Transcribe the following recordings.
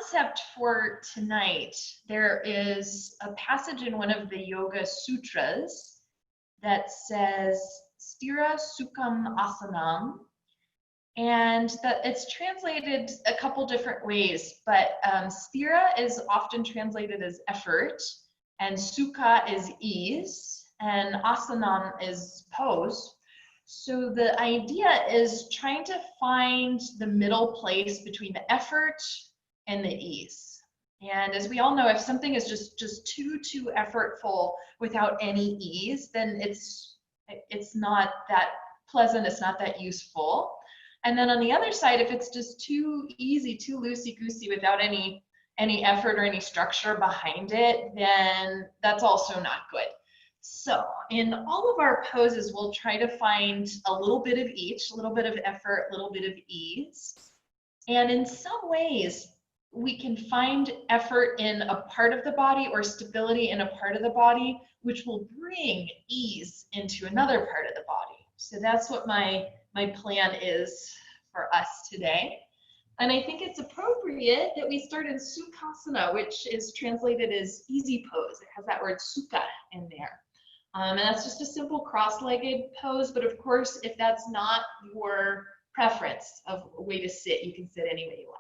concept for tonight, there is a passage in one of the Yoga Sutras that says Sthira Sukham Asanam, and that it's translated a couple different ways, but Sthira is often translated as effort, and Sukha is ease, and Asanam is pose. So the idea is trying to find the middle place between the effort and the ease. And as we all know, if something is just too effortful without any ease, then it's not that pleasant, it's not that useful. And then on the other side, if it's just too easy, too loosey-goosey without any effort or any structure behind it, then that's also not good. So in all of our poses, we'll try to find a little bit of each, a little bit of effort, a little bit of ease. And in some ways, we can find effort in a part of the body or stability in a part of the body, which will bring ease into another part of the body. So that's what my plan is for us today. And I think it's appropriate that we start in Sukhasana, which is translated as easy pose. It has that word sukha in there. And that's just a simple cross-legged pose, but of course, if that's not your preference of a way to sit, you can sit any way you like.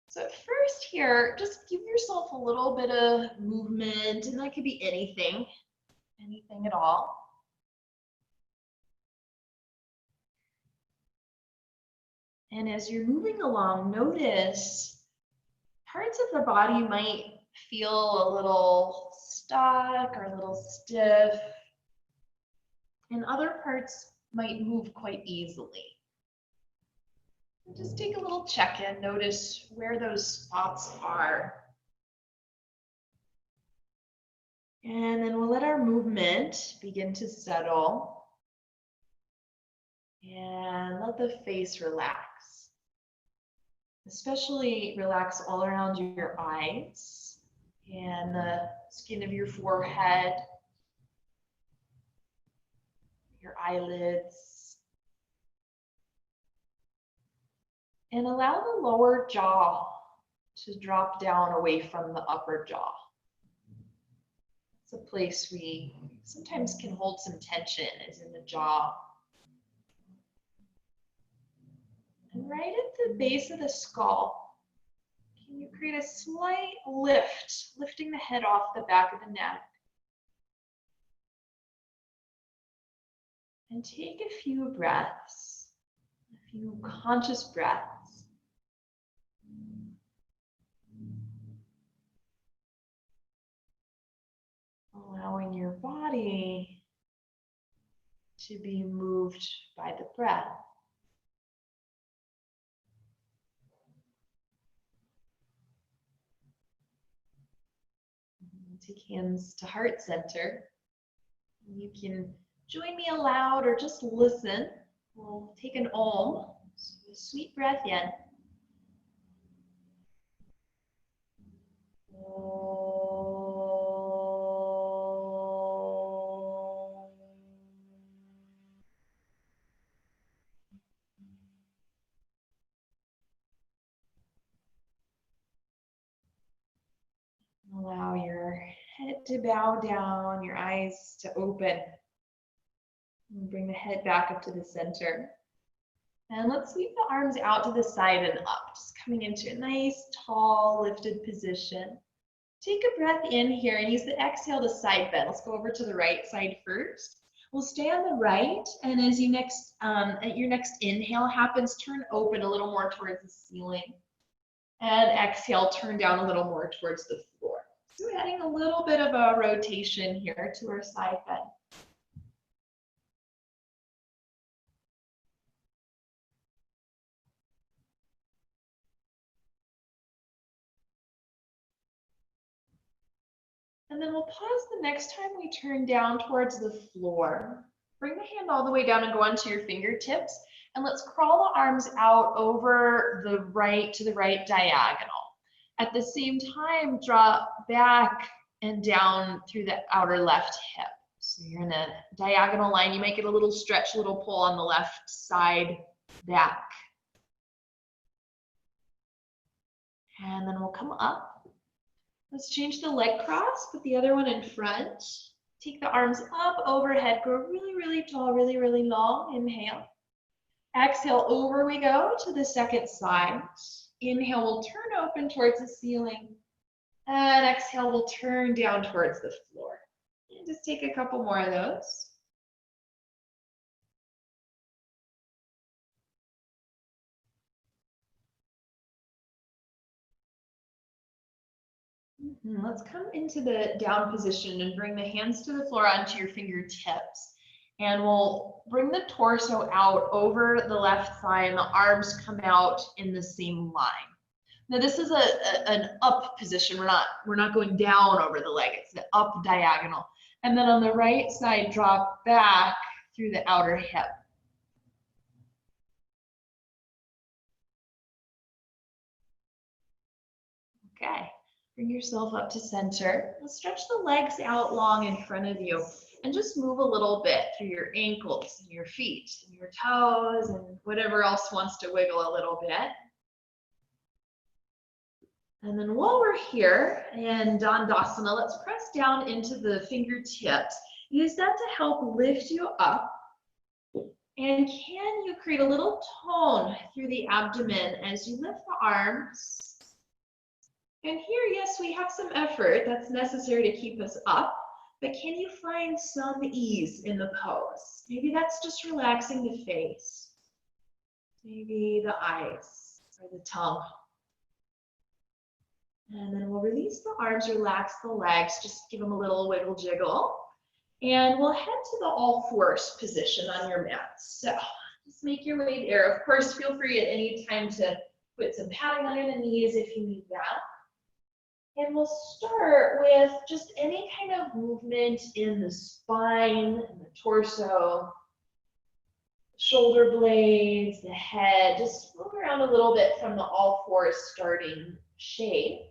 So at first here, just give yourself a little bit of movement, and that could be anything at all. And as you're moving along, notice parts of the body might feel a little stuck or a little stiff, and other parts might move quite easily. And just take a little check-in, notice where those spots are. And then we'll let our movement begin to settle. And let the face relax. Especially relax all around your eyes and the skin of your forehead, your eyelids. And allow the lower jaw to drop down away from the upper jaw. It's a place we sometimes can hold some tension, is in the jaw. And right at the base of the skull, can you create a slight lift, lifting the head off the back of the neck? And take a few breaths, a few conscious breaths. Allowing your body to be moved by the breath. Take hands to heart center. You can join me aloud or just listen. We'll take an Om, so a sweet breath in. Allow your head to bow down, your eyes to open. And bring the head back up to the center. And let's sweep the arms out to the side and up, just coming into a nice, tall, lifted position. Take a breath in here and use the exhale to side bend. Let's go over to the right side first. We'll stay on the right, and as you your next inhale happens, turn open a little more towards the ceiling. And exhale, turn down a little more towards the floor. So we're adding a little bit of a rotation here to our side bend. And then we'll pause the next time we turn down towards the floor. Bring the hand all the way down and go onto your fingertips. And let's crawl the arms out over the right to the right diagonal. At the same time, drop back and down through the outer left hip. So you're in a diagonal line. You might get a little stretch, a little pull on the left side back. And then we'll come up. Let's change the leg cross, put the other one in front. Take the arms up overhead, grow really, really tall, really, really long. Inhale. Exhale, over we go to the second side. Inhale, we'll turn open towards the ceiling. And exhale, we'll turn down towards the floor. And just take a couple more of those. Let's come into the down position and bring the hands to the floor onto your fingertips. And we'll bring the torso out over the left thigh and the arms come out in the same line. Now this is an up position. We're not going down over the leg. It's the up diagonal. And then on the right side, drop back through the outer hip. Okay. Bring yourself up to center. Let's stretch the legs out long in front of you and just move a little bit through your ankles and your feet and your toes and whatever else wants to wiggle a little bit. And then while we're here in Dandasana, let's press down into the fingertips. Use that to help lift you up. And can you create a little tone through the abdomen as you lift the arms? And here, yes, we have some effort that's necessary to keep us up, but can you find some ease in the pose? Maybe that's just relaxing the face, maybe the eyes or the tongue. And then we'll release the arms, relax the legs, just give them a little wiggle jiggle. And we'll head to the all fours position on your mat. So just make your way there. Of course, feel free at any time to put some padding under the knees if you need that. And we'll start with just any kind of movement in the spine, and the torso, shoulder blades, the head. Just move around a little bit from the all fours starting shape.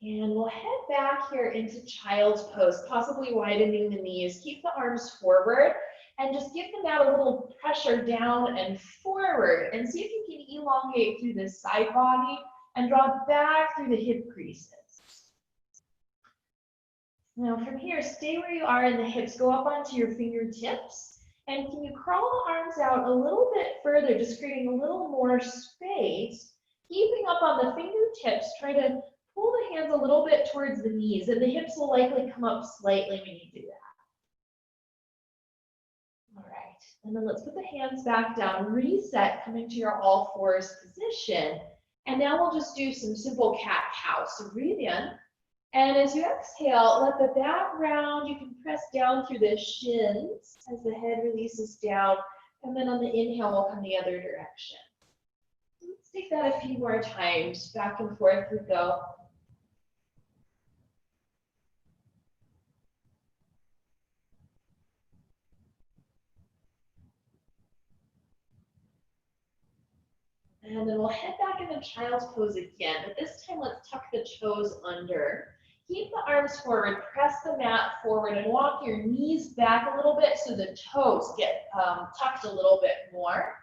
And we'll head back here into child's pose, possibly widening the knees. Keep the arms forward. And just give the mat a little pressure down and forward. And see if you can elongate through the side body and draw back through the hip creases. Now from here, stay where you are and the hips go up onto your fingertips. And can you crawl the arms out a little bit further, just creating a little more space. Keeping up on the fingertips, try to pull the hands a little bit towards the knees. And the hips will likely come up slightly when you do that. All right, and then let's put the hands back down, reset, coming to your all fours position. And now we'll just do some simple cat-cow. So breathe in, and as you exhale, let the back round. You can press down through the shins as the head releases down. And then on the inhale, we'll come the other direction. Let's take that a few more times. Back and forth we go. And then we'll head back into child's pose again, but this time let's tuck the toes under. Keep the arms forward, press the mat forward, and walk your knees back a little bit so the toes get tucked a little bit more.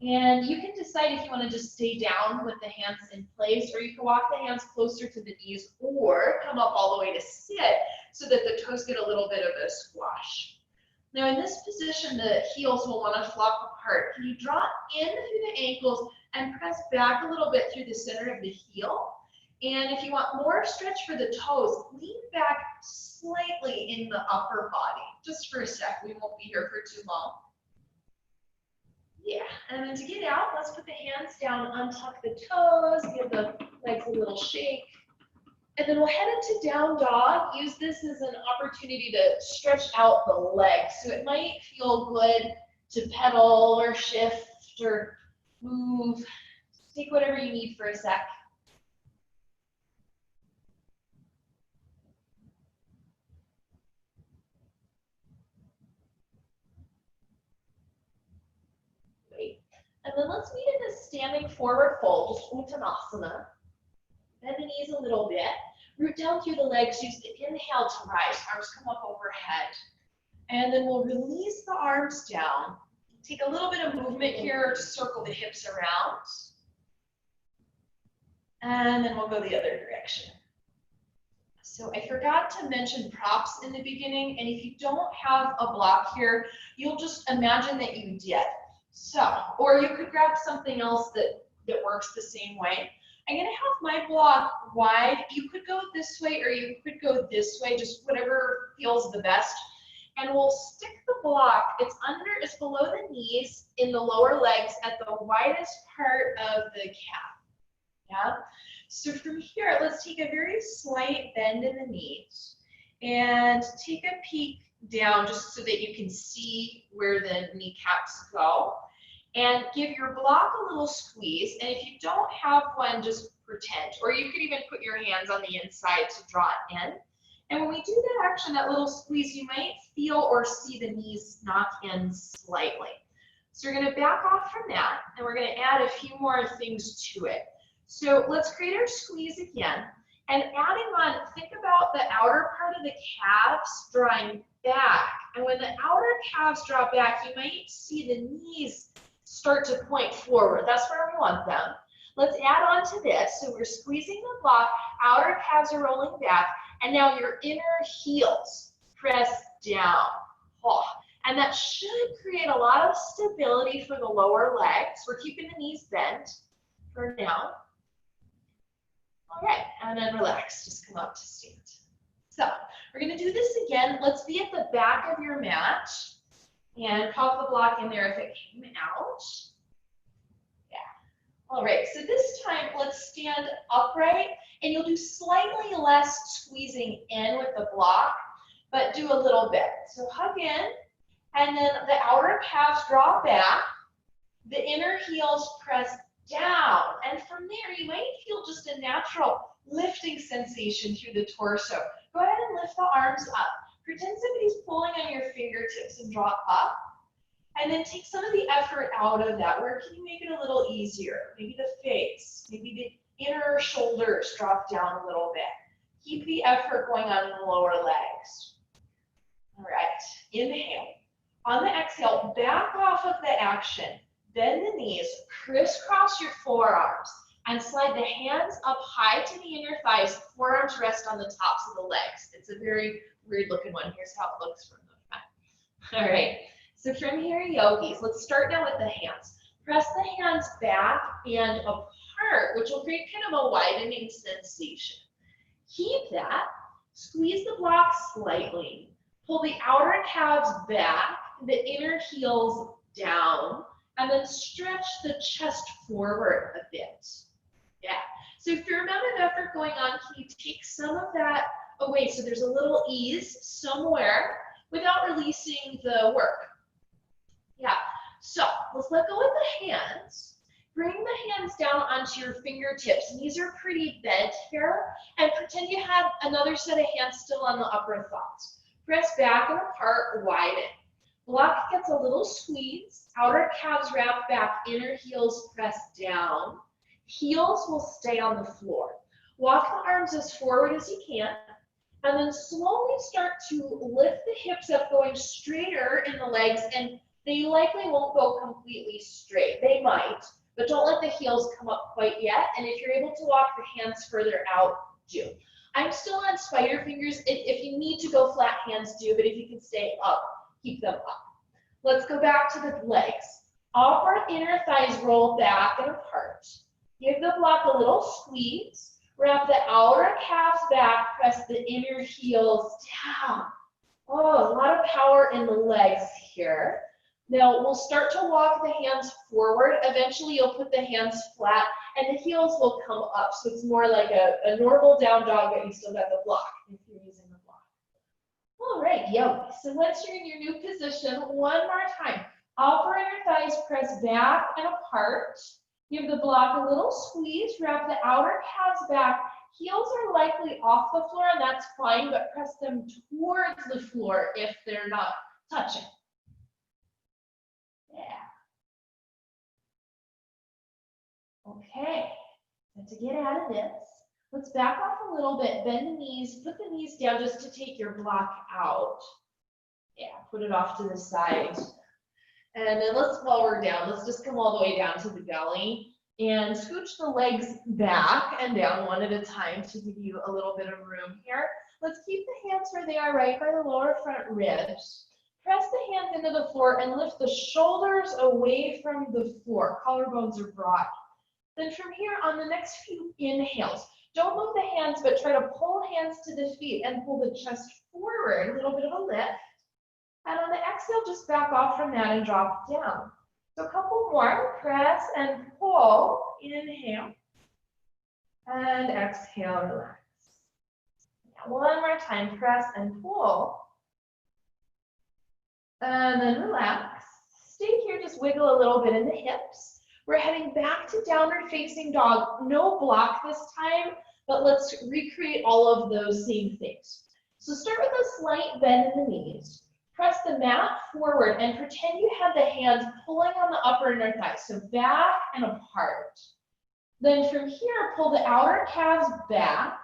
And you can decide if you want to just stay down with the hands in place, or you can walk the hands closer to the knees, or come up all the way to sit so that the toes get a little bit of a squash. Now in this position, the heels will want to flop apart. Can you draw in through the ankles and press back a little bit through the center of the heel? And if you want more stretch for the toes, lean back slightly in the upper body. Just for a sec, we won't be here for too long. Yeah, and then to get out, let's put the hands down, untuck the toes, give the legs a little shake. And then we'll head into down dog. Use this as an opportunity to stretch out the legs. So it might feel good to pedal or shift or move. Take whatever you need for a sec. Great. And then let's meet in a standing forward fold, just Uttanasana. Bend the knees a little bit. Root down through the legs. Use the inhale to rise. Arms come up overhead. And then we'll release the arms down. Take a little bit of movement here to circle the hips around. And then we'll go the other direction. So I forgot to mention props in the beginning, and if you don't have a block here, you'll just imagine that you did. So, or you could grab something else that works the same way. I'm gonna have my block wide. You could go this way or you could go this way, just whatever feels the best. And we'll stick the block, it's below the knees in the lower legs at the widest part of the calf. Yeah? So from here, let's take a very slight bend in the knees and take a peek down just so that you can see where the kneecaps go. And give your block a little squeeze. And if you don't have one, just pretend. Or you could even put your hands on the inside to draw it in. And when we do that action, that little squeeze, you might feel or see the knees knock in slightly. So we're going to back off from that, and we're going to add a few more things to it. So let's create our squeeze again. And adding on, think about the outer part of the calves drawing back. And when the outer calves draw back, you might see the knees start to point forward. That's where we want them. Let's add on to this. So we're squeezing the block, outer calves are rolling back, and now your inner heels press down. Oh. And that should create a lot of stability for the lower legs. We're keeping the knees bent for now. All right, and then relax, just come up to stand. So we're gonna do this again. Let's be at the back of your mat and pop the block in there if it came out. Yeah. All right, so this time let's stand upright, and you'll do slightly less squeezing in with the block, but do a little bit. So hug in, and then the outer calves draw back, the inner heels press down, and from there you might feel just a natural lifting sensation through the torso. Go ahead and lift the arms up. Pretend somebody's pulling on your fingertips and draw up, and then take some of the effort out of that. Where can you make it a little easier? Maybe the face, maybe the inner shoulders drop down a little bit. Keep the effort going on in the lower legs. All right, inhale. On the exhale, back off of the action. Bend the knees, crisscross your forearms, and slide the hands up high to the inner thighs. Forearms rest on the tops of the legs. It's a very weird looking one. Here's how it looks from the front. All right, so from here, yogis, let's start now with the hands. Press the hands back and apart, which will create kind of a widening sensation. Keep that. Squeeze the block slightly. Pull the outer calves back, the inner heels down, and then stretch the chest forward a bit. Yeah. So if your amount of effort going on, can you take some of that away so there's a little ease somewhere without releasing the work? Yeah. So let's let go of the hands. Bring the hands down onto your fingertips. Knees are pretty bent here. And pretend you have another set of hands still on the upper thighs. Press back and apart, widen. Block gets a little squeeze. Outer calves wrap back, inner heels press down. Heels will stay on the floor. Walk the arms as forward as you can. And then slowly start to lift the hips up, going straighter in the legs. And they likely won't go completely straight. They might, but don't let the heels come up quite yet. And if you're able to walk the hands further out, do. I'm still on spider fingers. If you need to go flat hands, do, but if you can stay up, keep them up. Let's go back to the legs. Upper inner thighs roll back and apart. Give the block a little squeeze. Wrap the outer calves back, press the inner heels down. Oh, a lot of power in the legs here. Now we'll start to walk the hands forward. Eventually you'll put the hands flat and the heels will come up. So it's more like a normal down dog, but you still got the block if you're using the block. All right, yogi. So once you're in your new position, one more time. Upper inner thighs press back and apart. Give the block a little squeeze. Wrap the outer calves back. Heels are likely off the floor, and that's fine, but press them towards the floor if they're not touching. Yeah. Okay, and to get out of this, let's back off a little bit, bend the knees, put the knees down just to take your block out. Yeah, put it off to the side. And then while we're down, let's just come all the way down to the belly and scooch the legs back and down one at a time to give you a little bit of room here. Let's keep the hands where they are, right by the lower front ribs. Press the hands into the floor and lift the shoulders away from the floor. Collarbones are broad. Then from here on the next few inhales, don't move the hands, but try to pull hands to the feet and pull the chest forward, a little bit of a lift. And on the exhale, just back off from that and drop down. So a couple more, press and pull, inhale, and exhale, relax. Now one more time, press and pull, and then relax. Stay here, just wiggle a little bit in the hips. We're heading back to downward facing dog. No block this time, but let's recreate all of those same things. So start with a slight bend in the knees. Press the mat forward and pretend you have the hands pulling on the upper inner thighs, so back and apart. Then from here, pull the outer calves back.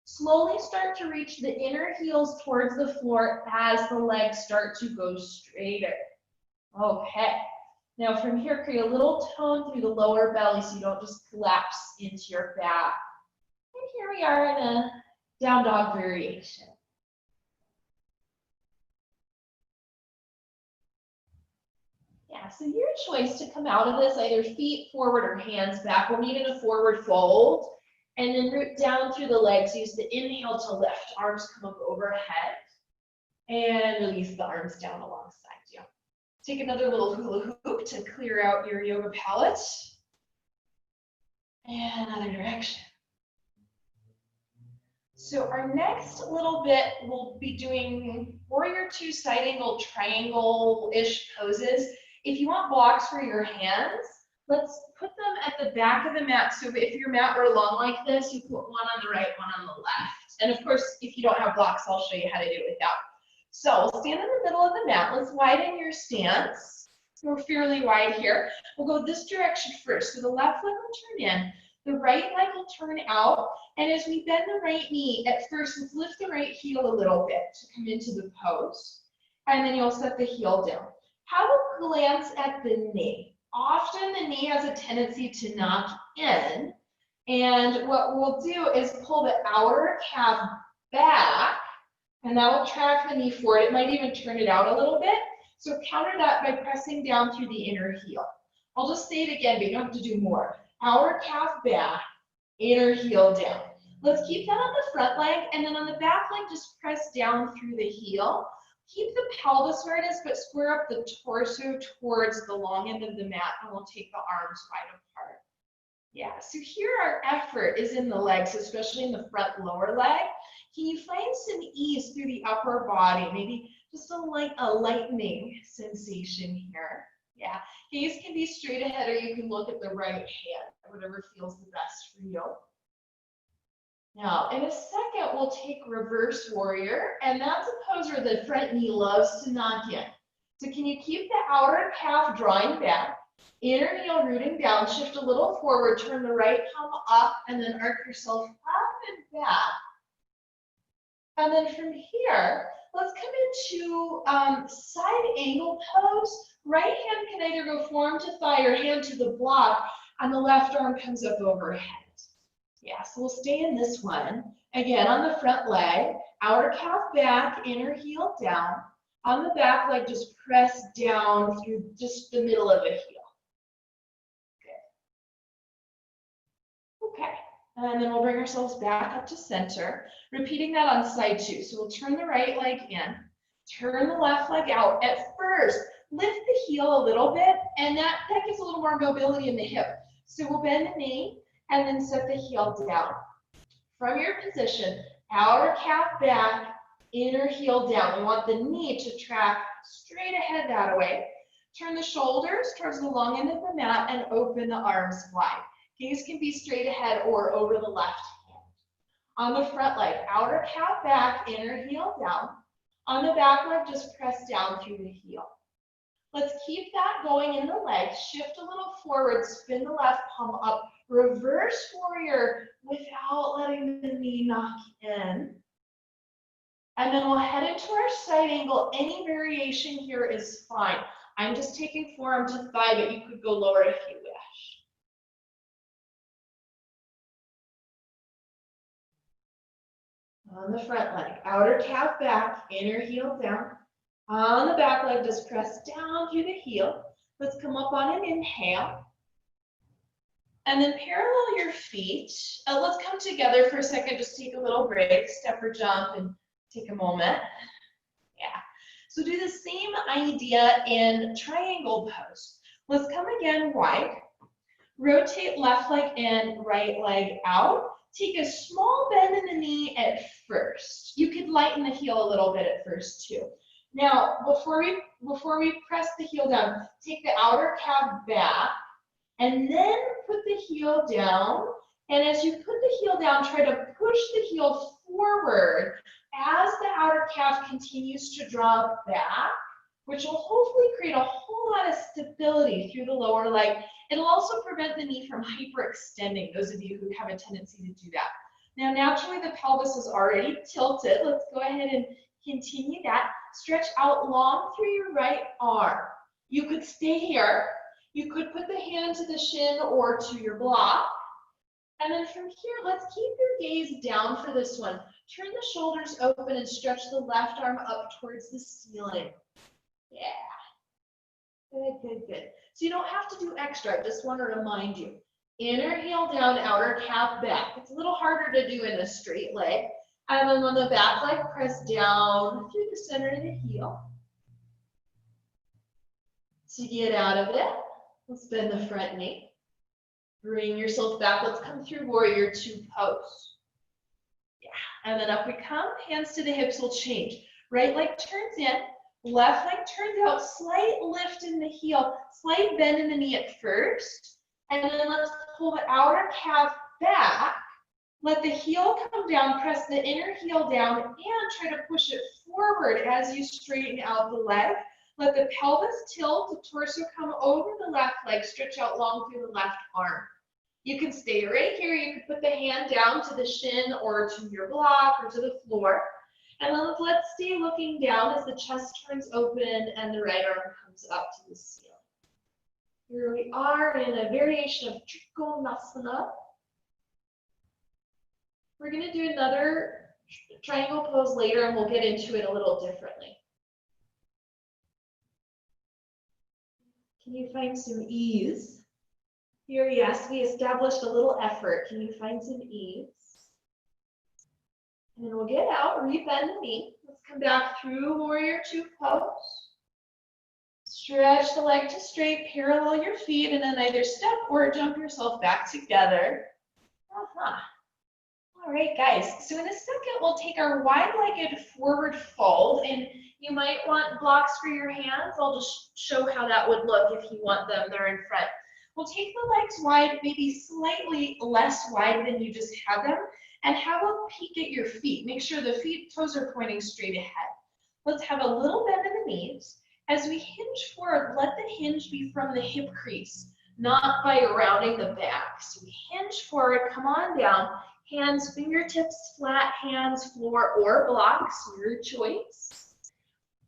Slowly start to reach the inner heels towards the floor as the legs start to go straighter. Okay. Now from here, create a little tone through the lower belly so you don't just collapse into your back. And here we are in a down dog variation. Yeah, so your choice to come out of this, either feet forward or hands back. We'll meet in a forward fold. And then root down through the legs. Use the inhale to lift. Arms come up overhead. And release the arms down alongside you. Take another little hula hoop to clear out your yoga palette. And another direction. So our next little bit, we'll be doing warrior two side angle triangle-ish poses. If you want blocks for your hands, let's put them at the back of the mat. So if your mat were long like this, you put one on the right, one on the left. And of course, if you don't have blocks, I'll show you how to do it without. So stand in the middle of the mat. Let's widen your stance. We're fairly wide here. We'll go this direction first. So the left leg will turn in. The right leg will turn out. And as we bend the right knee, at first, let's lift the right heel a little bit to come into the pose. And then you'll set the heel down. Have a glance at the knee. Often the knee has a tendency to knock in. And what we'll do is pull the outer calf back, and that will track the knee forward. It might even turn it out a little bit. So counter that by pressing down through the inner heel. I'll just say it again, but you don't have to do more. Outer calf back, inner heel down. Let's keep that on the front leg, and then on the back leg, just press down through the heel. Keep the pelvis where it is, but square up the torso towards the long end of the mat, and we'll take the arms wide apart. Yeah, so here our effort is in the legs, especially in the front lower leg. Can you find some ease through the upper body? Maybe just a lightening sensation here. Yeah, gaze can be straight ahead, or you can look at the right hand, whatever feels the best for you. Now, in a second, we'll take reverse warrior, and that's a pose where the front knee loves to knock in. So can you keep the outer calf drawing back, inner heel rooting down, shift a little forward, turn the right palm up, and then arc yourself up and back. And then from here, let's come into side angle pose. Right hand can either go forearm to thigh or hand to the block, and the left arm comes up overhead. Yeah, so we'll stay in this one. Again, on the front leg, outer calf back, inner heel down. On the back leg, just press down through just the middle of the heel. Good. Okay, and then we'll bring ourselves back up to center, repeating that on side two. So we'll turn the right leg in, turn the left leg out. At first, lift the heel a little bit, and that gives a little more mobility in the hip. So we'll bend the knee, and then set the heel down. From your position, outer calf back, inner heel down. We want the knee to track straight ahead that way. Turn the shoulders towards the long end of the mat and open the arms wide. Gaze can be straight ahead or over the left hand. On the front leg, outer calf back, inner heel down. On the back leg, just press down through the heel. Let's keep that going in the legs. Shift a little forward, spin the left palm up. Reverse warrior without letting the knee knock in. And then we'll head into our side angle. Any variation here is fine. I'm just taking forearm to thigh, but you could go lower if you wish. On the front leg, outer calf back, inner heel down. On the back leg, just press down through the heel. Let's come up on an inhale. And then parallel your feet. Let's come together for a second, just take a little break, step or jump, and take a moment. Yeah. So do the same idea in triangle pose. Let's come again wide. Rotate left leg in, right leg out. Take a small bend in the knee at first. You could lighten the heel a little bit at first too. Now, before we press the heel down, take the outer calf back and then put the heel down. And as you put the heel down, try to push the heel forward as the outer calf continues to draw back, which will hopefully create a whole lot of stability through the lower leg. It'll also prevent the knee from hyperextending, those of you who have a tendency to do that. Now, naturally, the pelvis is already tilted. Let's go ahead and continue that. Stretch out long through your right arm. You could stay here. You could put the hand to the shin or to your block. And then from here, let's keep your gaze down for this one. Turn the shoulders open and stretch the left arm up towards the ceiling. Yeah. Good, good, good. So you don't have to do extra. I just want to remind you. Inner heel down, outer calf back. It's a little harder to do in a straight leg. And then on the back leg, press down through the center of the heel. To get out of it, let's bend the front knee. Bring yourself back. Let's come through warrior two pose. Yeah. And then up we come. Hands to the hips will change. Right leg turns in. Left leg turns out. Slight lift in the heel. Slight bend in the knee at first. And then let's pull the outer calf back. Let the heel come down. Press the inner heel down and try to push it forward as you straighten out the leg. Let the pelvis tilt, the torso come over the left leg, stretch out long through the left arm. You can stay right here. You can put the hand down to the shin or to your block or to the floor. And then let's stay looking down as the chest turns open and the right arm comes up to the ceiling. Here we are in a variation of Trikonasana. We're going to do another triangle pose later and we'll get into it a little differently. Can you find some ease? Here, yes, we established a little effort. Can you find some ease? And then we'll get out, rebend the knee. Let's come back through warrior two pose. Stretch the leg to straight, parallel your feet, and then either step or jump yourself back together. All right, guys, so in a second, we'll take our wide-legged forward fold, and you might want blocks for your hands. I'll just show how that would look if you want them. They're in front. We'll take the legs wide, maybe slightly less wide than you just have them, and have a peek at your feet. Make sure the toes are pointing straight ahead. Let's have a little bend in the knees. As we hinge forward, let the hinge be from the hip crease, not by rounding the back. So we hinge forward, come on down. Hands, fingertips flat, hands, floor, or blocks, your choice.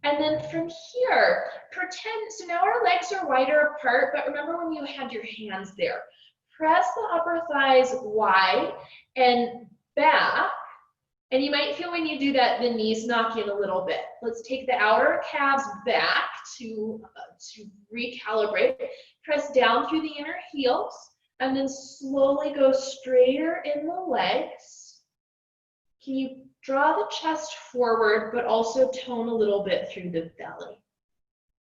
And then from here, pretend, so now our legs are wider apart, but remember when you had your hands there. Press the upper thighs wide and back, and you might feel when you do that, the knees knock in a little bit. Let's take the outer calves back to recalibrate. Press down through the inner heels. And then slowly go straighter in the legs. Can you draw the chest forward, but also tone a little bit through the belly?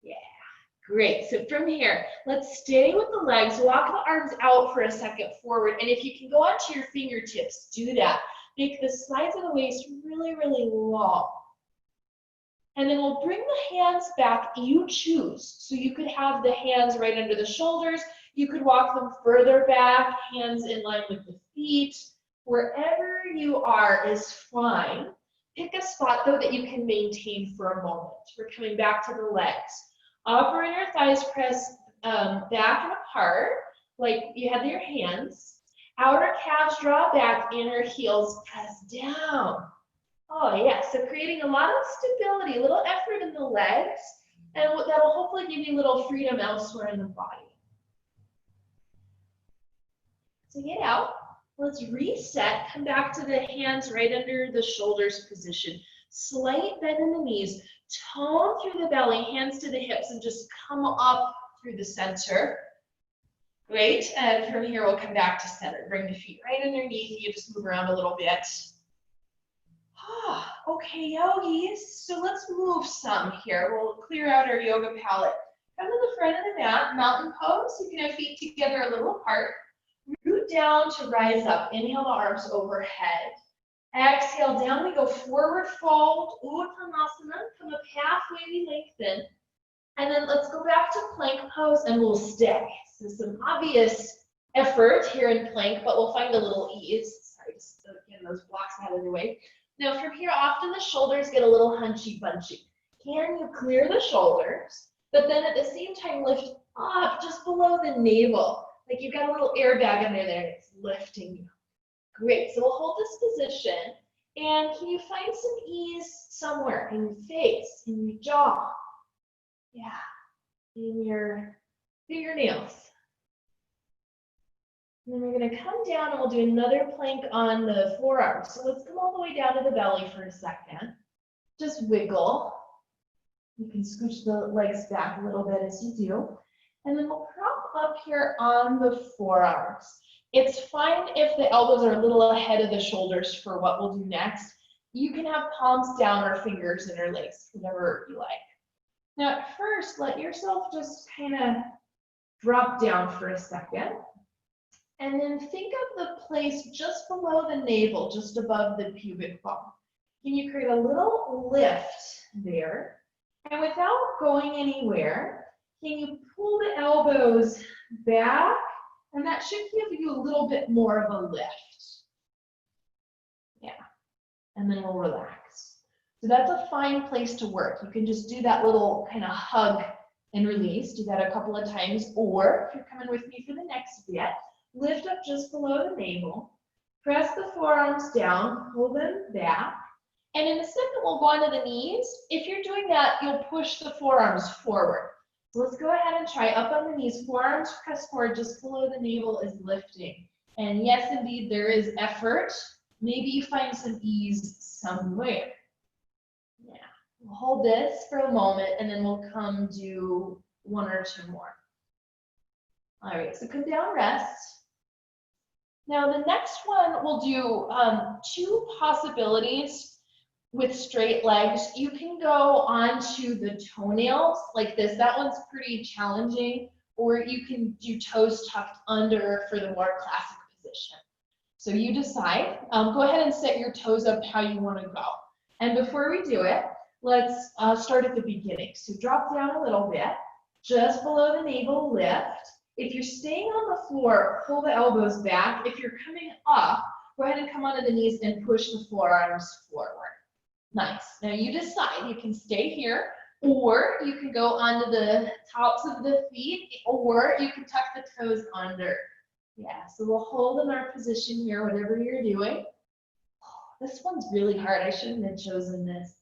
Yeah, great. So from here, let's stay with the legs. Walk the arms out for a second forward. And if you can go onto your fingertips, do that. Make the sides of the waist really, really long. And then we'll bring the hands back. You choose. So you could have the hands right under the shoulders. You could walk them further back, hands in line with the feet. Wherever you are is fine. Pick a spot, though, that you can maintain for a moment. We're coming back to the legs. Upper inner thighs press back and apart, like you had your hands. Outer calves draw back, inner heels press down. Oh yeah, so creating a lot of stability, a little effort in the legs, and that'll hopefully give you a little freedom elsewhere in the body. So get out. Let's reset. Come back to the hands right under the shoulders position. Slight bend in the knees. Tone through the belly, hands to the hips, and just come up through the center. Great. And from here, we'll come back to center. Bring the feet right underneath. You just move around a little bit. Okay, yogis. So let's move some here. We'll clear out our yoga palette. Come to the front of the mat, mountain pose. You can have feet together a little apart. Root down to rise up. Inhale the arms overhead. Exhale down. We go forward fold. Uttanasana. Come up halfway, we lengthen. And then let's go back to plank pose and we'll stay. So some obvious effort here in plank, but we'll find a little ease. Sorry, just getting those blocks out of the way. Now from here, often the shoulders get a little hunchy bunchy. Can you clear the shoulders, but then at the same time lift up just below the navel? Like you've got a little airbag under there and it's lifting you. Great, so we'll hold this position. And can you find some ease somewhere in your face, in your jaw? Yeah, in your fingernails. And then we're going to come down and we'll do another plank on the forearms. So let's come all the way down to the belly for a second. Just wiggle. You can scooch the legs back a little bit as you do. And then we'll prop up here on the forearms. It's fine if the elbows are a little ahead of the shoulders for what we'll do next. You can have palms down or fingers interlaced, whatever you like. Now at first, let yourself just kind of drop down for a second. And then think of the place just below the navel, just above the pubic bone. Can you create a little lift there? And without going anywhere, can you pull the elbows back? And that should give you a little bit more of a lift. Yeah. And then we'll relax. So that's a fine place to work. You can just do that little kind of hug and release. Do that a couple of times. Or if you're coming with me for the next bit, lift up just below the navel. Press the forearms down. Pull them back. And in a second, we'll go onto the knees. If you're doing that, you'll push the forearms forward. So let's go ahead and try up on the knees. Forearms press forward just below the navel is lifting. And yes, indeed, there is effort. Maybe you find some ease somewhere. Yeah, we'll hold this for a moment and then we'll come do one or two more. All right, so come down, rest. Now the next one we'll do two possibilities with straight legs. You can go onto the toenails like this. That one's pretty challenging. Or you can do toes tucked under for the more classic position. So you decide. Go ahead and set your toes up how you want to go. And before we do it, let's start at the beginning. So drop down a little bit, just below the navel, lift. If you're staying on the floor, pull the elbows back. If you're coming up, go ahead and come onto the knees and push the forearms forward. Nice. Now you decide. You can stay here, or you can go onto the tops of the feet, or you can tuck the toes under. Yeah, so we'll hold in our position here, whatever you're doing. This one's really hard. I shouldn't have chosen this.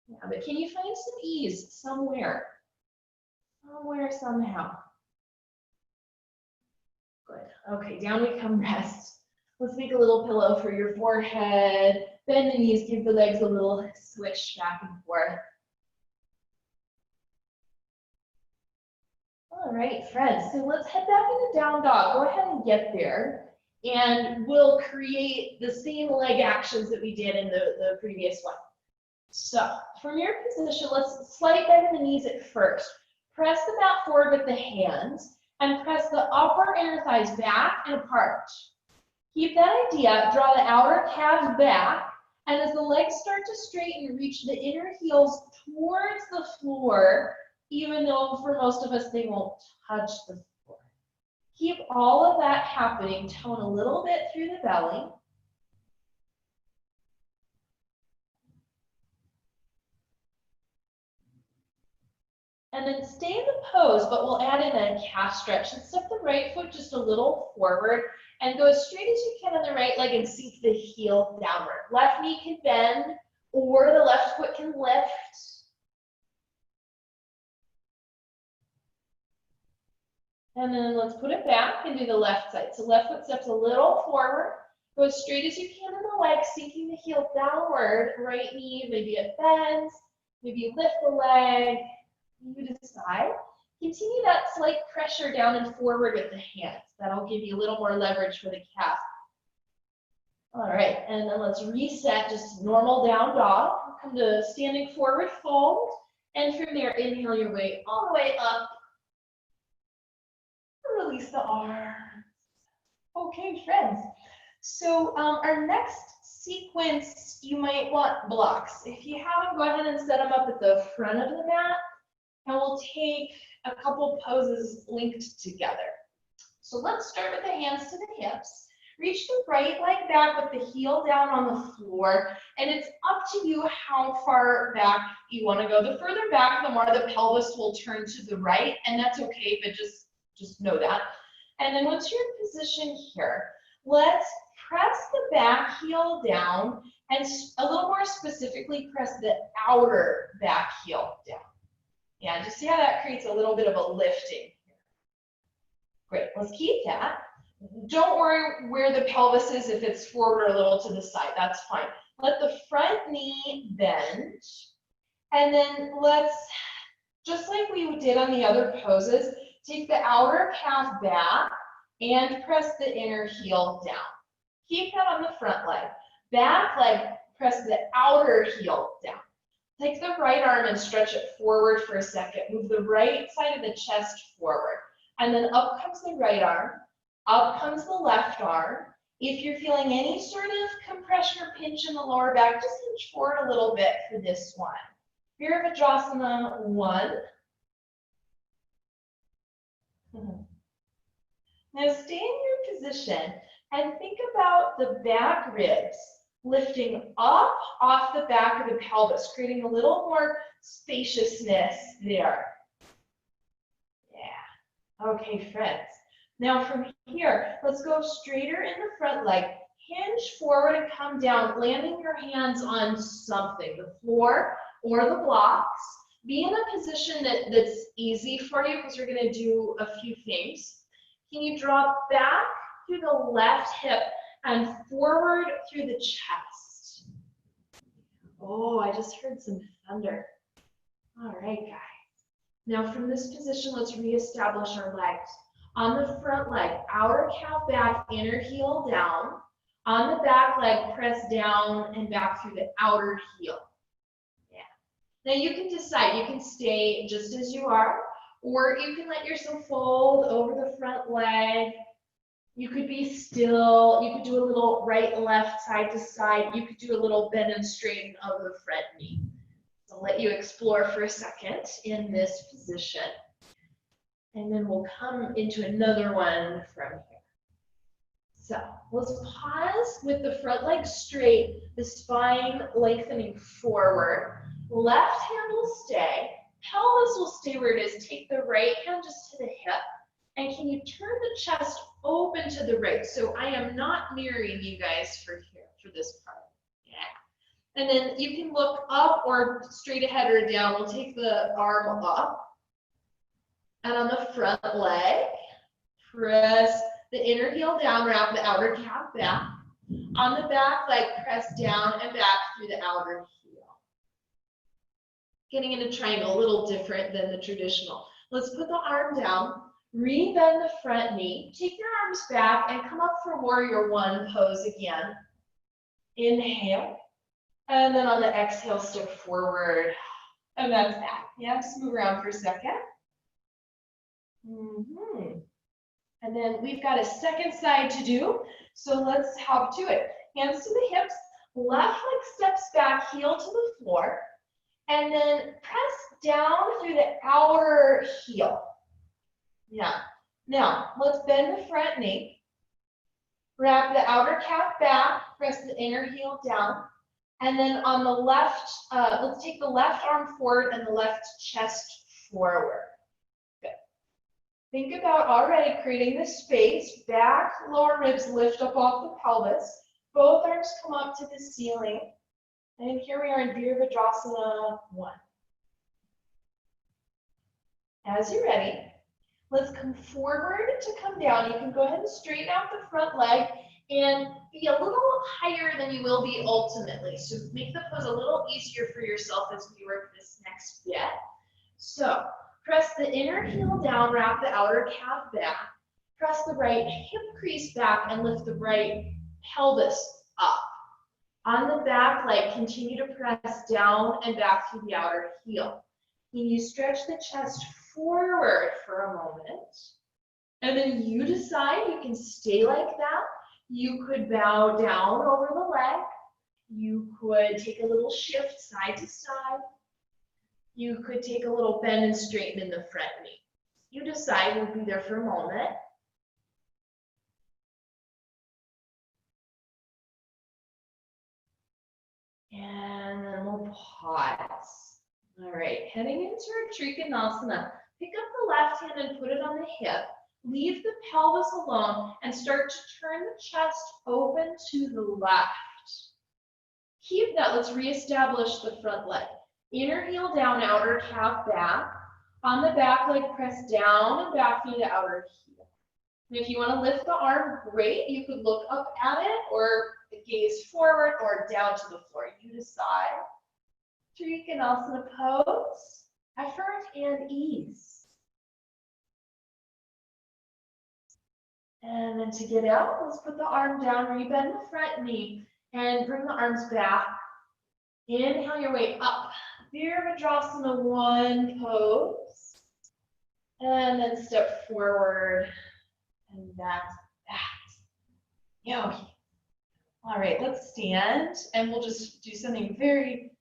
Yeah, but can you find some ease somewhere? Somewhere, somehow. Good. Okay, down we come, rest. Let's make a little pillow for your forehead. Bend the knees, give the legs a little swish back and forth. All right, friends, so let's head back into down dog. Go ahead and get there. And we'll create the same leg actions that we did in the previous one. So from your position, let's slight bend in the knees at first. Press the mat forward with the hands and press the upper inner thighs back and apart. Keep that idea, draw the outer calves back, and as the legs start to straighten, reach the inner heels towards the floor, even though for most of us they won't touch the floor. Keep all of that happening, tone a little bit through the belly. And then stay in the pose, but we'll add in a calf stretch and step the right foot just a little forward and go as straight as you can on the right leg and sink the heel downward. Left knee can bend or the left foot can lift. And then let's put it back and do the left side. So left foot steps a little forward. Go as straight as you can on the leg, sinking the heel downward. Right knee, maybe it bends. Maybe you lift the leg. You decide. Continue that slight pressure down and forward with the hands. That'll give you a little more leverage for the calf. All right, and then let's reset just normal down dog. Come to standing forward fold. And from there, inhale your way all the way up. Release the arms. Okay, friends. So our next sequence, you might want blocks. If you have them, go ahead and set them up at the front of the mat. And we'll take a couple poses linked together. So let's start with the hands to the hips. Reach the right leg back with the heel down on the floor. And it's up to you how far back you want to go. The further back, the more the pelvis will turn to the right. And that's okay, but just know that. And then once you're in position here, let's press the back heel down and a little more specifically press the outer back heel down. Yeah, just see how that creates a little bit of a lifting. Great, let's keep that. Don't worry where the pelvis is if it's forward or a little to the side, that's fine. Let the front knee bend. And then let's, just like we did on the other poses, take the outer calf back and press the inner heel down. Keep that on the front leg. Back leg, press the outer heel down. Take the right arm and stretch it forward for a second. Move the right side of the chest forward. And then up comes the right arm. Up comes the left arm. If you're feeling any sort of compression or pinch in the lower back, just inch forward a little bit for this one. Virabhadrasana 1. Now stay in your position and think about the back ribs lifting up off the back of the pelvis, creating a little more spaciousness there. Yeah. Okay, friends. Now from here, let's go straighter in the front leg. Hinge forward and come down, landing your hands on something, the floor or the blocks. Be in a position that's easy for you because you're going to do a few things. Can you drop back through the left hip and forward through the chest? Oh, I just heard some thunder. All right, guys. Now from this position, let's reestablish our legs. On the front leg, outer calf back, inner heel down. On the back leg, press down and back through the outer heel. Yeah. Now you can decide, you can stay just as you are, or you can let yourself fold over the front leg. You could be still, you could do a little right, left, side to side. You could do a little bend and straighten of the front knee. So I'll let you explore for a second in this position. And then we'll come into another one from here. So let's pause with the front leg straight, the spine lengthening forward. Left hand will stay, pelvis will stay where it is. Take the right hand just to the hip. And can you turn the chest open to the right? So I am not mirroring you guys for here, for this part. Yeah. And then you can look up or straight ahead or down. We'll take the arm up. And on the front leg, press the inner heel down, wrap the outer calf back. On the back leg, press down and back through the outer heel. Getting in a triangle, a little different than the traditional. Let's put the arm down, rebend the front knee, take your arms back and come up for warrior one pose again. Inhale, and then on the exhale, step forward, and that's that. Yeah, just move around for a second. And then we've got a second side to do, so let's hop to it. Hands to the hips, left leg steps back, heel to the floor, and then press down through the outer heel. Yeah. Now, let's bend the front knee, wrap the outer calf back, press the inner heel down, and then on the left, let's take the left arm forward and the left chest forward. Good. Think about already creating this space. Back, lower ribs lift up off the pelvis. Both arms come up to the ceiling. And here we are in Virabhadrasana 1. As you're ready, let's come forward to come down. You can go ahead and straighten out the front leg and be a little higher than you will be ultimately. So make the pose a little easier for yourself as we work this next bit. So press the inner heel down, wrap the outer calf back. Press the right hip crease back and lift the right pelvis up. On the back leg, continue to press down and back through the outer heel. Can you stretch the chest forward for a moment? And then you decide you can stay like that. You could bow down over the leg. You could take a little shift side to side. You could take a little bend and straighten in the front knee. You decide. We'll be there for a moment. And then we'll pause. All right, heading into our Trikonasana. Pick up the left hand and put it on the hip. Leave the pelvis alone and start to turn the chest open to the left. Keep that. Let's reestablish the front leg. Inner heel down, outer calf back. On the back leg, press down and back through the outer heel. And if you want to lift the arm, great. You could look up at it or gaze forward or down to the floor. You decide. Trikonasana pose, effort and ease. And then to get out, let's put the arm down, rebend the front knee, and bring the arms back. Inhale your way up. Virabhadrasana 1 pose. And then step forward. And that's that. Yogi. All right, let's stand. And we'll just do something very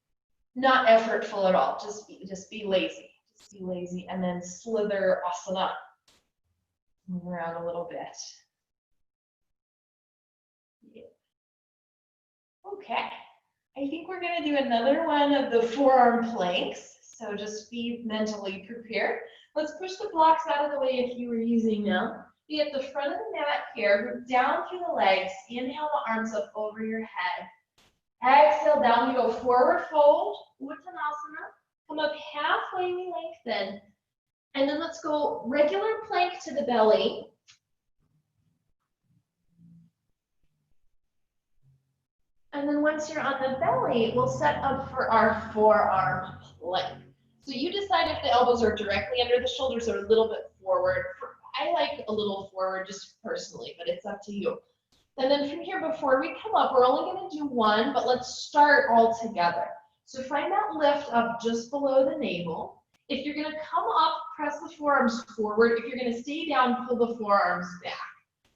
not effortful at all. Just be lazy. Just be lazy. And then slither asana. Move around a little bit. Yeah. Okay. I think we're going to do another one of the forearm planks. So just be mentally prepared. Let's push the blocks out of the way if you were using them. Be at the front of the mat here. Root down through the legs. Inhale the arms up over your head. Exhale down. We go forward fold. Uttanasana. Come up halfway, we lengthen. And then let's go regular plank to the belly. And then once you're on the belly, we'll set up for our forearm plank. So you decide if the elbows are directly under the shoulders or a little bit forward. I like a little forward just personally, but it's up to you. And then from here, before we come up, we're only going to do one, but let's start all together. So find that lift up just below the navel. If you're going to come up, press the forearms forward. If you're going to stay down, pull the forearms back.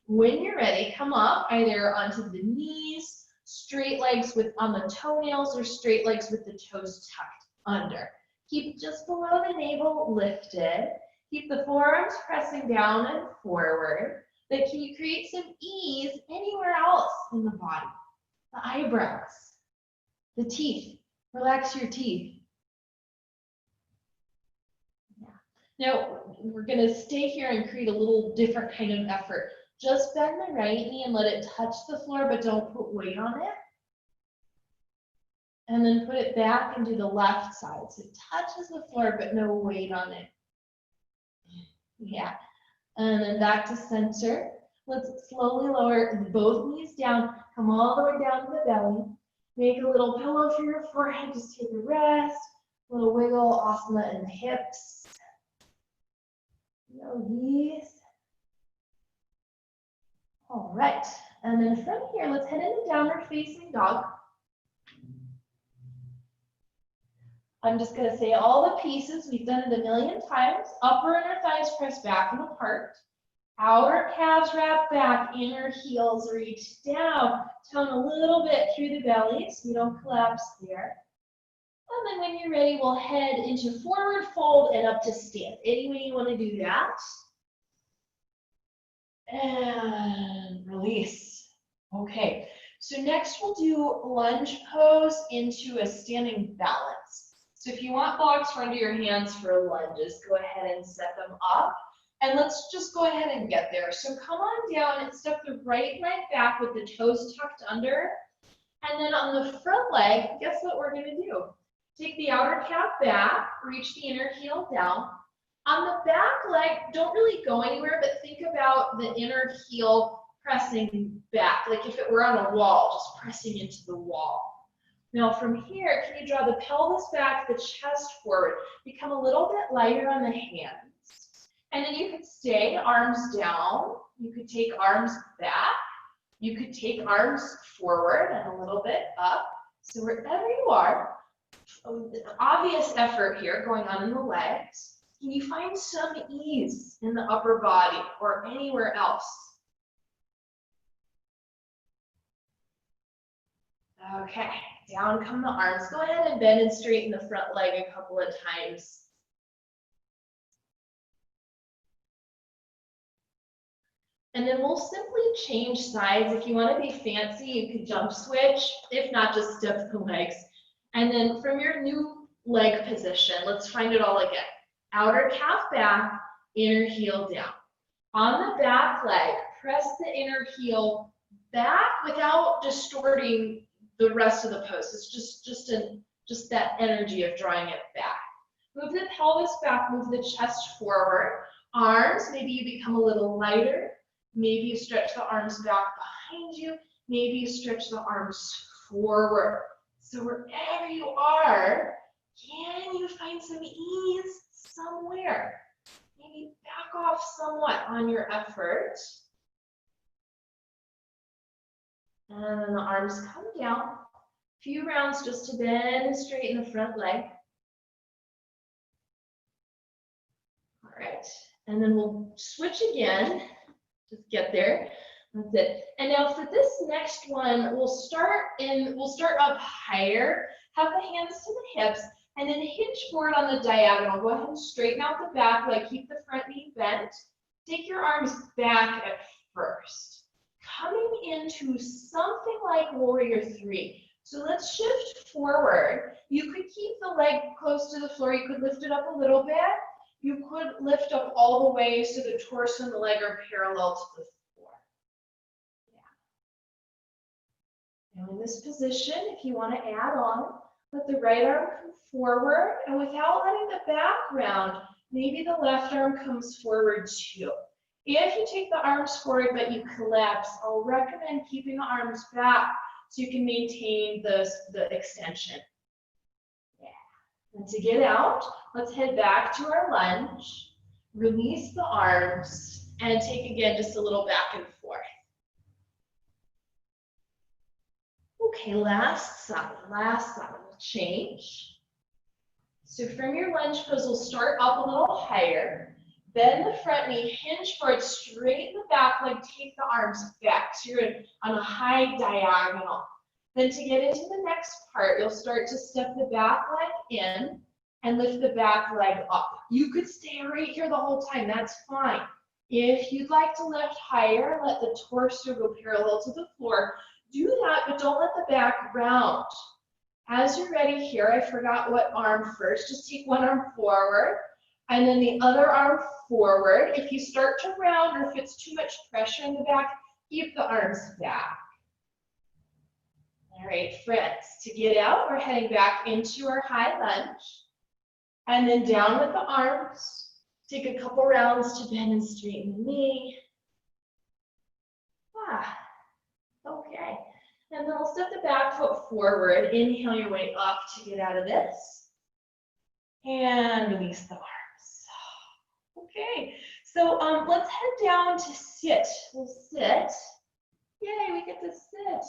When you're ready, come up either onto the knees, straight legs on the toenails, or straight legs with the toes tucked under. Keep just below the navel lifted. Keep the forearms pressing down and forward. But can you create some ease anywhere else in the body? The eyebrows, the teeth. Relax your teeth. Now, we're going to stay here and create a little different kind of effort. Just bend the right knee and let it touch the floor, but don't put weight on it. And then put it back and do the left side. So it touches the floor, but no weight on it. Yeah. And then back to center. Let's slowly lower both knees down. Come all the way down to the belly. Make a little pillow for your forehead. Just take a rest. A little wiggle, asana in the hips. Yogis. All right, and then from here, let's head into downward facing dog. I'm just going to say all the pieces. We've done it a million times. Upper inner thighs press back and apart. Outer calves wrap back. Inner heels reach down. Tone a little bit through the belly so you don't collapse there. And then when you're ready, we'll head into forward fold and up to stand. Any way you want to do that. And release. Okay, so next we'll do lunge pose into a standing balance. So if you want blocks for under your hands for lunges, go ahead and set them up. And let's just go ahead and get there. So come on down and step the right leg back with the toes tucked under. And then on the front leg, guess what we're going to do? Take the outer calf back, reach the inner heel down. On the back leg, don't really go anywhere, but think about the inner heel pressing back, like if it were on a wall, just pressing into the wall. Now from here, can you draw the pelvis back, the chest forward, become a little bit lighter on the hands. And then you could stay arms down, you could take arms back, you could take arms forward and a little bit up. So wherever you are, obvious effort here going on in the legs. Can you find some ease in the upper body or anywhere else? Okay, down come the arms. Go ahead and bend and straighten the front leg a couple of times. And then we'll simply change sides. If you want to be fancy, you can jump switch. If not, just step the legs. And then from your new leg position, let's find it all again. Outer calf back, inner heel down. On the back leg, press the inner heel back without distorting the rest of the pose. It's just that energy of drawing it back. Move the pelvis back, move the chest forward. Arms, maybe you become a little lighter. Maybe you stretch the arms back behind you. Maybe you stretch the arms forward. So wherever you are, can you find some ease somewhere? Maybe back off somewhat on your effort. And then the arms come down. A few rounds just to bend and straighten the front leg. All right, and then we'll switch again. Just get there. That's it. And now for this next one, we'll start up higher. Have the hands to the hips, and then hinge forward on the diagonal. Go ahead and straighten out the back leg. Keep the front knee bent. Take your arms back at first. Coming into something like warrior three. So let's shift forward. You could keep the leg close to the floor. You could lift it up a little bit. You could lift up all the way so the torso and the leg are parallel to the floor. Yeah. Now in this position, if you want to add on, let the right arm come forward, and without letting the back round, maybe the left arm comes forward too. If you take the arms forward but you collapse, I'll recommend keeping the arms back so you can maintain the extension. And to get out, let's head back to our lunge, release the arms, and take again just a little back and forth. Okay, last side, we'll change. So from your lunge pose, we'll start up a little higher, bend the front knee, hinge forward, straighten the back leg, take the arms back. So you're on a high diagonal. Then to get into the next part, you'll start to step the back leg in and lift the back leg up. You could stay right here the whole time, that's fine. If you'd like to lift higher, let the torso go parallel to the floor. Do that, but don't let the back round. As you're ready here, I forgot what arm first. Just take one arm forward and then the other arm forward. If you start to round or if it's too much pressure in the back, keep the arms back. All right, friends, to get out, we're heading back into our high lunge. And then down with the arms. Take a couple rounds to bend and straighten the knee. Okay. And then we'll step the back foot forward. Inhale your way up to get out of this. And release the arms. Okay, so let's head down to sit. We'll sit. Yay, we get to sit.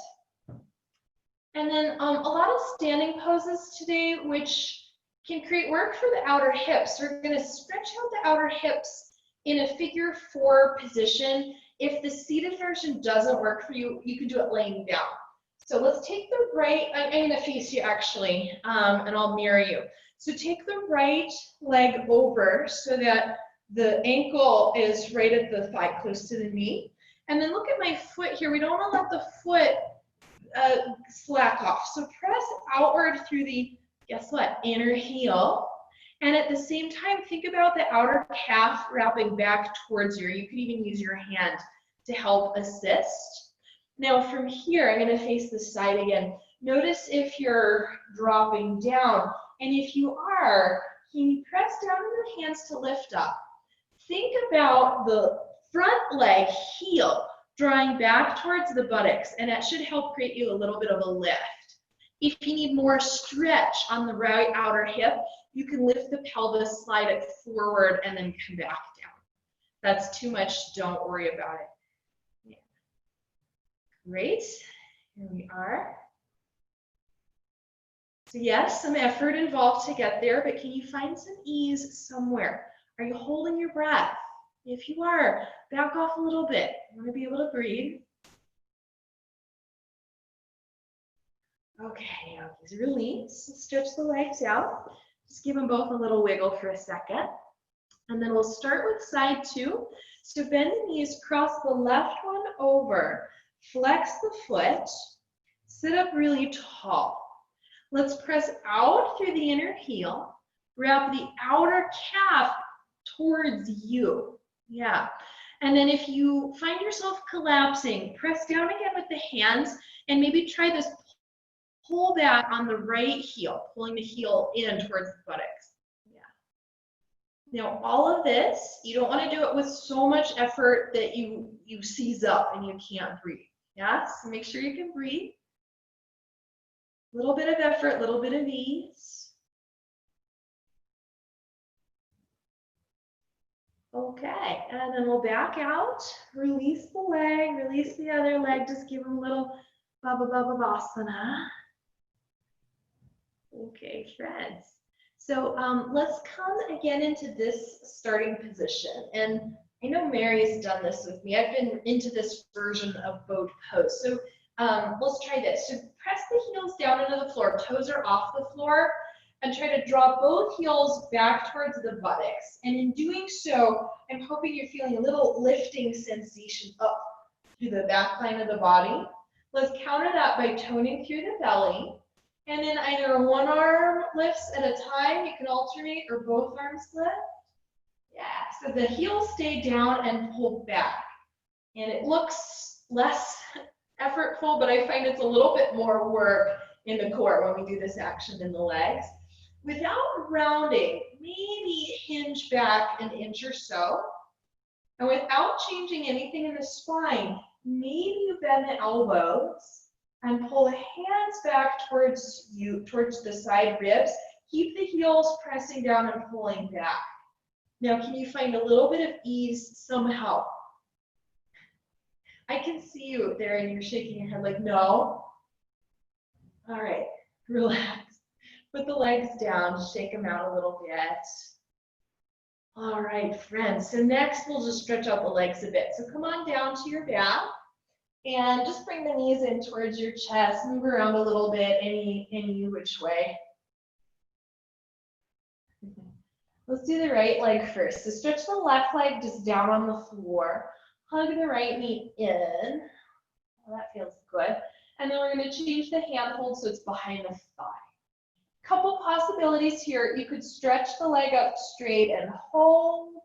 And then a lot of standing poses today, which can create work for the outer hips. We're going to stretch out the outer hips in a figure 4 position. If the seated version doesn't work for you, you can do it laying down. So let's take the right, I'm going to face you actually, and I'll mirror you. So take the right leg over so that the ankle is right at the thigh, close to the knee. And then look at my foot here. We don't want to let the foot slack off. So press outward through the guess what? Inner heel. And at the same time, think about the outer calf wrapping back towards you. You could even use your hand to help assist. Now from here, I'm going to face the side again. Notice if you're dropping down. And if you are, can you press down on your hands to lift up? Think about the front leg heel drawing back towards the buttocks, and that should help create you a little bit of a lift. If you need more stretch on the right outer hip, you can lift the pelvis, slide it forward, and then come back down. That's too much, don't worry about it. Yeah. Great, here we are. So yes, some effort involved to get there, but can you find some ease somewhere? Are you holding your breath? If you are, back off a little bit. You want to be able to breathe. Okay, release. Stretch the legs out. Just give them both a little wiggle for a second. And then we'll start with side two. So bend the knees, cross the left one over, flex the foot, sit up really tall. Let's press out through the inner heel, wrap the outer calf towards you. Yeah. And then if you find yourself collapsing, press down again with the hands and maybe try this pull back on the right heel, pulling the heel in towards the buttocks. Yeah. Now all of this, you don't want to do it with so much effort that you seize up and you can't breathe. Yeah, so make sure you can breathe. Little bit of effort, little bit of ease. Okay, and then we'll back out, release the leg, release the other leg, just give them a little Baba Baba Vasana. Okay, friends. So let's come again into this starting position. And I know Mary's done this with me. I've been into this version of boat pose. So let's try this. So press the heels down into the floor, toes are off the floor, and try to draw both heels back towards the buttocks. And in doing so, I'm hoping you're feeling a little lifting sensation up through the back line of the body. Let's counter that by toning through the belly. And then either one arm lifts at a time, you can alternate, or both arms lift. Yeah, so the heels stay down and pull back. And it looks less effortful, but I find it's a little bit more work in the core when we do this action in the legs. Without rounding, maybe hinge back an inch or so. And without changing anything in the spine, maybe you bend the elbows and pull the hands back towards you, towards the side ribs. Keep the heels pressing down and pulling back. Now, can you find a little bit of ease somehow? I can see you there and you're shaking your head like, no. All right, relax. Put the legs down, shake them out a little bit. All right, friends. So next we'll just stretch out the legs a bit. So come on down to your back and just bring the knees in towards your chest. Move around a little bit, any which way. Let's do the right leg first. So stretch the left leg just down on the floor. Hug the right knee in. Well, that feels good. And then we're going to change the hand hold so it's behind the thigh. Couple possibilities here. You could stretch the leg up straight and hold.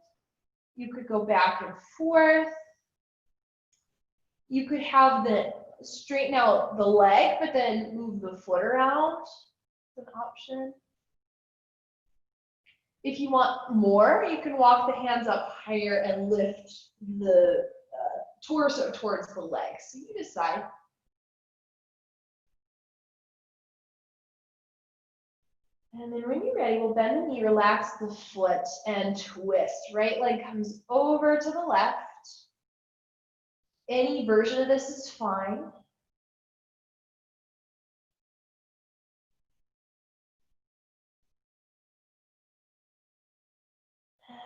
You could go back and forth. You could have the straighten out the leg, but then move the foot around. That's an option. If you want more, you can walk the hands up higher and lift the torso towards the legs. So you decide. And then when you're ready, we'll bend the knee, relax the foot, and twist. Right leg comes over to the left. Any version of this is fine.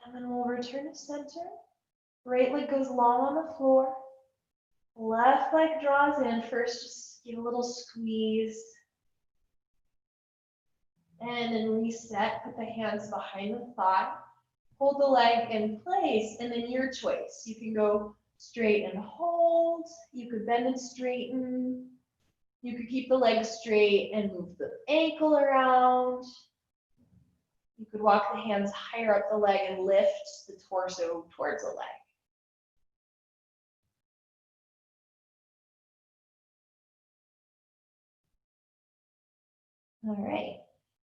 And then we'll return to center. Right leg goes long on the floor. Left leg draws in first, just give a little squeeze. And then reset, put the hands behind the thigh. Hold the leg in place, and then your choice. You can go straight and hold. You could bend and straighten. You could keep the leg straight and move the ankle around. You could walk the hands higher up the leg and lift the torso towards the leg. All right,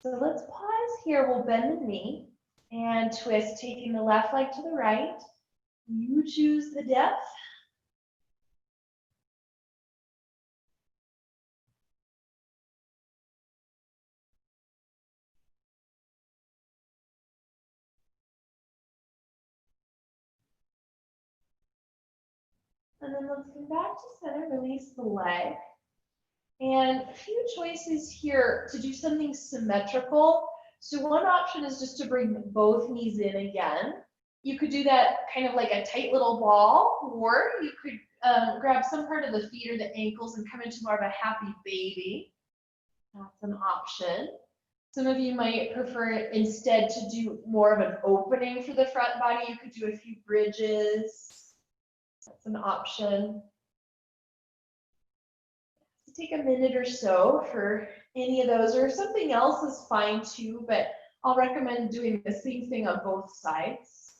so let's pause here. We'll bend the knee and twist, taking the left leg to the right. You choose the depth. And then let's come back to center, release the leg. And a few choices here to do something symmetrical. So one option is just to bring both knees in again. You could do that kind of like a tight little ball, or you could grab some part of the feet or the ankles and come into more of a happy baby. That's an option. Some of you might prefer instead to do more of an opening for the front body. You could do a few bridges. That's an option. Take a minute or so for any of those, or something else is fine too, but I'll recommend doing the same thing on both sides.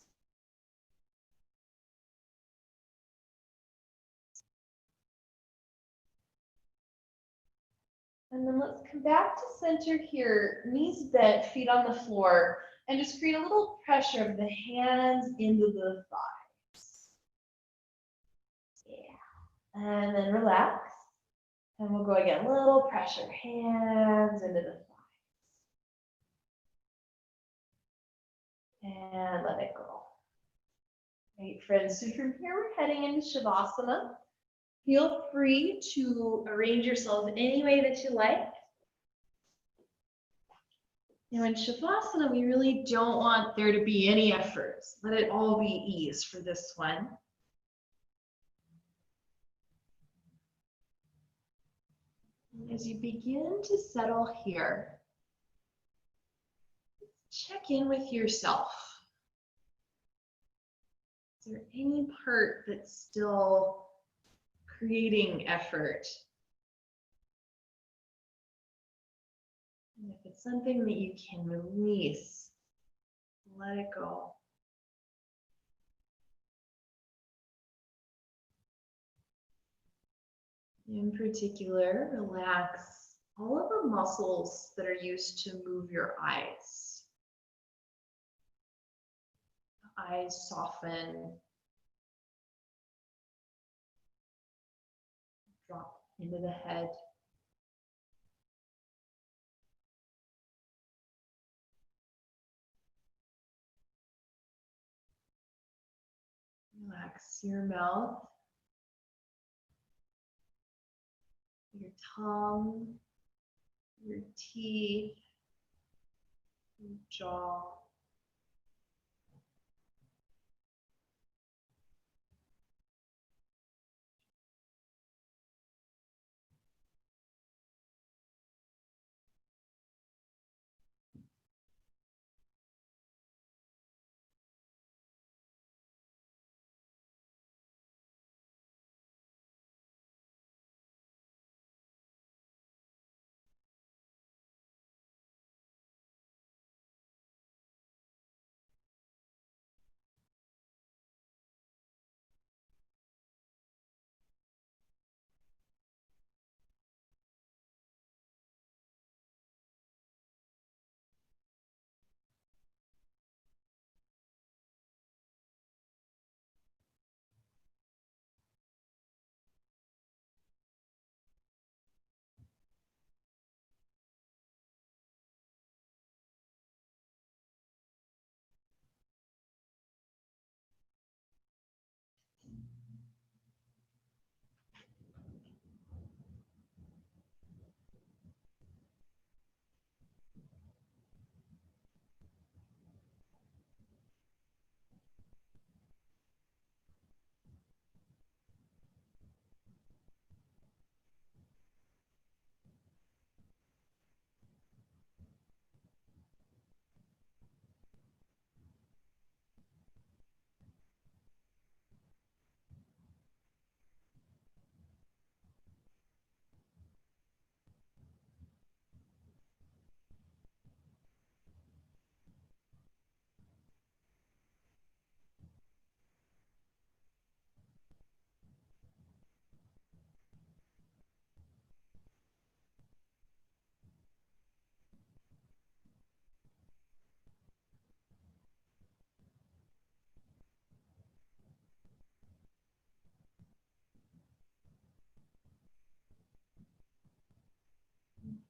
And then let's come back to center here, knees bent, feet on the floor, and just create a little pressure of the hands into the thighs. Yeah. And then relax. And we'll go again, little pressure, hands into the thighs. And let it go. Right, friends, so from here we're heading into Shavasana. Feel free to arrange yourself any way that you like. Now in Shavasana, we really don't want there to be any efforts. Let it all be ease for this one. As you begin to settle here, check in with yourself. Is there any part that's still creating effort? And if it's something that you can release, let it go. In particular, relax all of the muscles that are used to move your eyes. The eyes soften, drop into the head. Relax your mouth, your tongue, your teeth, your jaw.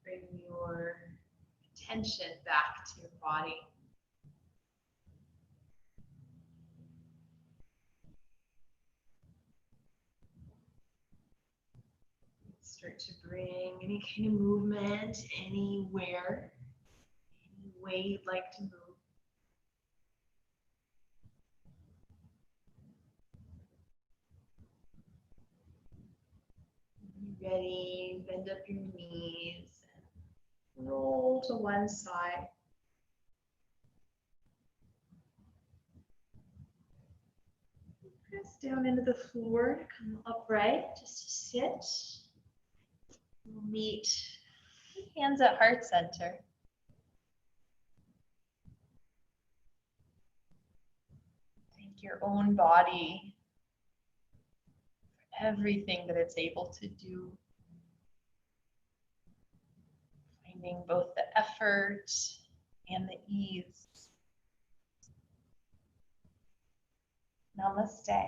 Bring your attention back to your body. Start to bring any kind of movement anywhere, any way you'd like to move. When you're ready, bend up your knees and roll to one side. Press down into the floor to come upright, just to sit. We'll meet hands at heart center. Thank your own body for everything that it's able to do. Finding both the effort and the ease. Namaste.